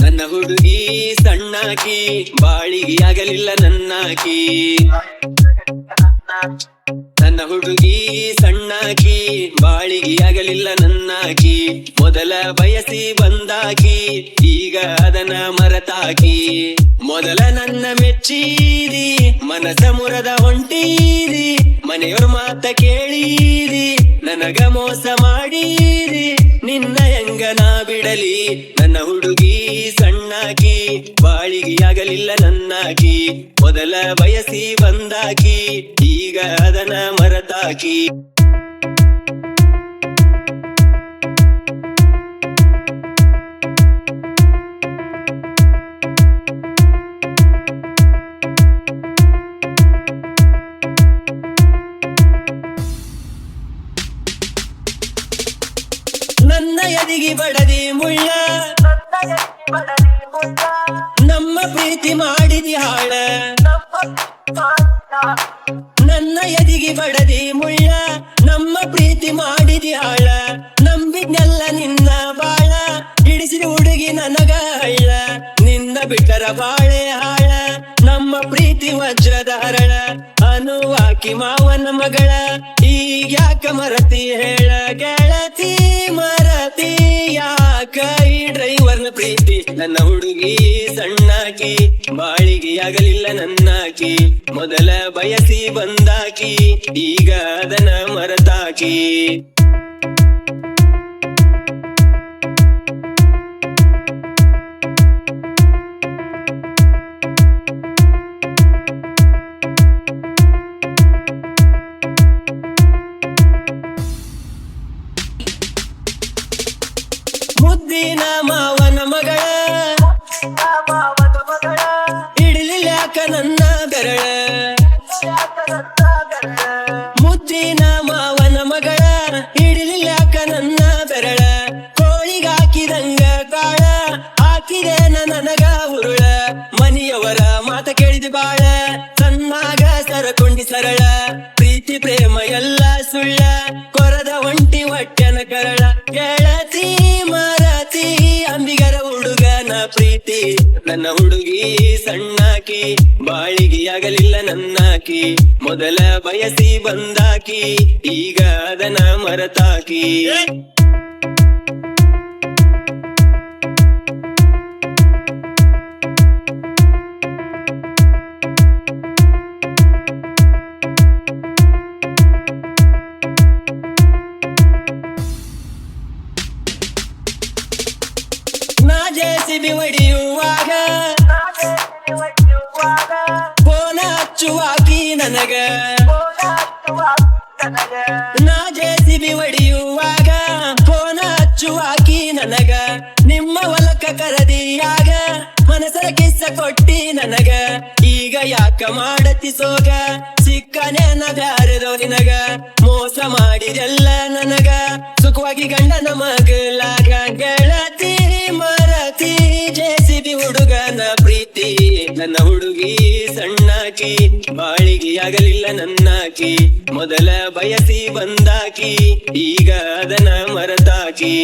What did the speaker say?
ನನ್ನ ಹುಡುಗಿ ಸಣ್ಣಾಕಿ ಬಾಳಿಗೆ ಆಗಲಿಲ್ಲ ನನ್ನಾಕಿ. ನನ್ನ ಹುಡುಗಿ ಸಣ್ಣಾಕಿ ಬಾಳಿಗೆ ಆಗಲಿಲ್ಲ ನನ್ನಾಕಿ. ಮೊದಲ ಬಯಸಿ ಬಂದಾಕಿ ಈಗ ಅದನ್ನ ಮರತಾಕಿ. ಮೊದಲ ನನ್ನ ಮೆಚ್ಚೀರಿ ಮನಸ ಮುರದ ಹೊಂಟೀರಿ. ಮನೆಯವ್ರ ಮಾತ ಕೇಳೀರಿ ನನಗ ಮೋಸ ಮಾಡೀರಿ. ನಿನ್ನ ಹೆಂಗ ನಾ ಬಿಡಲಿ ನನ್ನ ಹುಡುಗಿ ಸಣ್ಣಾಕಿ ಬಾಳಿಗೆ ಆಗಲಿಲ್ಲ ನನ್ನಾಕಿ. ಮೊದಲ ಬಯಸಿ ಬಂದಾಕಿ ಈಗ ಅದನ್ನ ಮರತಾಕಿ. ನನ್ನ ಎದಿಗಿ ಬಡದಿ ಮುಳ್ಳ ನಮ್ಮ ಪ್ರೀತಿ ಮಾಡಿದಿ ಹಾಳ. ನನ್ನ ಎದಿಗಿ ಬಡದಿ ಮುಳ್ಳ ನಮ್ಮ ಪ್ರೀತಿ ಮಾಡಿದಿ ಹಾಳ. ನಂಬಿದ್ನೆಲ್ಲ ನಿನ್ನ ಬಾಳ ಹಿಡಿಸಿದ ಹುಡುಗಿ ನನಗ ಹಳ್ಳ. ನಿನ್ನ ಬಿಟ್ಟರ ಬಾಳೆ ಹಾಳ ನಮ್ಮ ಪ್ರೀತಿ ವಜ್ರದ ಹರಳ. ಅನುವಾಕಿ ಮಾವನ ಮಗಳ ಈಗ್ಯಾಕ ಮರತಿ ಹೇಳ ಗೆಳತಿ ಮರತಿ ಯಾಕ ಈ ಡ್ರೈವರ್ನ ಪ್ರೀತಿ. ನನ್ನ ಹುಡುಗಿ ಸಣ್ಣಾಕಿ ಬಾಳಿಗೆ ಆಗಲಿಲ್ಲ ನನ್ನಾಕಿ. ಮೊದಲ ಬಯಸಿ ಬಂದಾಕಿ ಈಗ ಅದನ್ನ ಮರತಾಕಿ. ಮುದ್ದಿನ ಮಾವನ ಮಗಳ ಹಿಡಿಲಿಲ್ಯಾಕ ನನ್ನ ಬೆರಳ. ಮುದ್ದಿನ ಮಾವನ ಮಗಳ ಹಿಡಿಲಿಲ್ಯಾಕ ನನ್ನ ಬೆರಳ. ಕೋಳಿಗಾಕಿದಂಗ ಕಾಳ ಹಾಕಿದೆ ನನಗ ಉರುಳ. ಮನಿಯವರ ಮಾತ ಕೇಳಿದ ಬಾಳ ಸಣ್ಣಾಗ ಸರಕೊಂಡಿ ಸರಳ. ಪ್ರೀತಿ ಪ್ರೇಮ ಎಲ್ಲ ಸುಳ್ಳ ಕೊರದ ಒಂಟಿ ಹೊಟ್ಟೆನ ಕರಳ. ಗೆಳತಿ ಮರತಿ ಅಂಬಿಗರ ಹುಡುಗನ ಪ್ರೀತಿ. ನನ್ನ ಹುಡುಗಿ ಸಣ್ಣಾಕಿ ಬಾಳಿಗೆ ಆಗಲಿಲ್ಲ ನನ್ನಾಕಿ. ಮೊದಲ ಬಯಸಿ ಬಂದಾಕಿ ಈಗ ಅದನ್ನ ಮರತಾಕಿ. ನಾ ಜೆಸಿಬಿ ಹೊಡಿಯುವಾಗ ಫೋನ ಹಚ್ಚುವಾಕಿ ನನಗ. ನಾ ಜೆಸಿಬಿ ಹೊಡಿಯುವಾಗ ಫೋನ ಹಚ್ಚುವಾಕಿ ನನಗ. ನಿಮ್ಮ ಹೊಲಕ್ಕ ಕರದಿಯಾಗ ಮನಸರ ಕಿಸ್ಸ ಕೊಟ್ಟಿ ನನಗ. ಈಗ ಯಾಕ ಮಾಡತಿ ಸೋಗ ಸಿಕ್ಕನೇನ ಬ್ಯಾರೆದೋ ನಿನಗ. ಮೋಸ ಮಾಡಿದೆಲ್ಲ ನನಗ ಸುಖವಾಗಿ ಗಂಡನ ಮಗಲಾಗ. ಗೆಳತಿ ಮರತಿ ಜೆಸಿಬಿ ಹುಡುಗನ ಪ್ರೀತಿ. ನನ್ನ ಹುಡುಗಿ ಸಣ್ಣಾಕಿ ಬಾಳಿಗೆ ಆಗಲಿಲ್ಲ ನನ್ನಾಕಿ. ಮೊದಲ ಬಯಸಿ ಬಂದಾಕಿ ಈಗ ಅದನ್ನ ಮರತಾಕಿ.